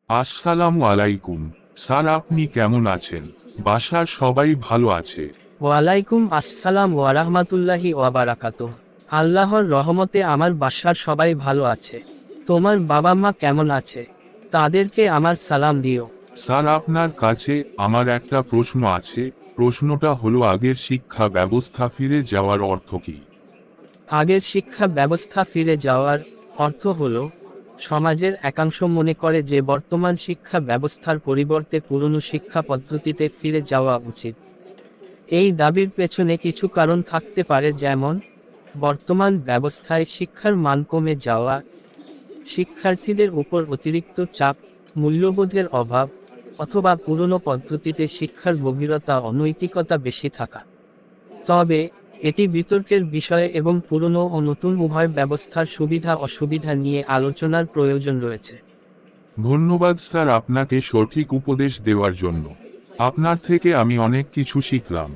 আসসালামু আলাইকুম স্যার, আপনি কেমন আছেন? বাসার সবাই ভালো আছে? ওয়ালাইকুম আসসালাম ওয়ারাহমাতুল্লাহি ওয়াবারাকাতুহ। আল্লাহর রহমতে আমার বাসার সবাই ভালো আছে। তোমার বাবা মা কেমন আছে? তাদেরকে আমার সালাম দিও। স্যার, আপনার কাছে আমার একটা প্রশ্ন আছে। প্রশ্নটা হলো, আগের শিক্ষা ব্যবস্থা ফিরে যাওয়ার অর্থ কি? আগের শিক্ষা ব্যবস্থা ফিরে যাওয়ার অর্থ হল, সমাজের একাংশ মনে করে যে বর্তমান শিক্ষা ব্যবস্থার পরিবর্তে পুরনো শিক্ষা পদ্ধতিতে ফিরে যাওয়া উচিত। এই দাবির পেছনে কিছু কারণ থাকতে পারে, যেমন বর্তমান ব্যবস্থায় শিক্ষার মান কমে যাওয়া, শিক্ষার্থীদের উপর অতিরিক্ত চাপ, মূল্যবোধের অভাব, অথবা পুরনো পদ্ধতিতে শিক্ষার গভীরতা ও নৈতিকতা বেশি থাকা। তবে এটি বিতর্কের বিষয় এবং পুরনো ও নতুন উভয় ব্যবস্থার সুবিধা অসুবিধা নিয়ে আলোচনার প্রয়োজন রয়েছে। ধন্যবাদ স্যার আপনাকে সঠিক উপদেশ দেওয়ার জন্য। আপনার থেকে আমি অনেক কিছু শিখলাম।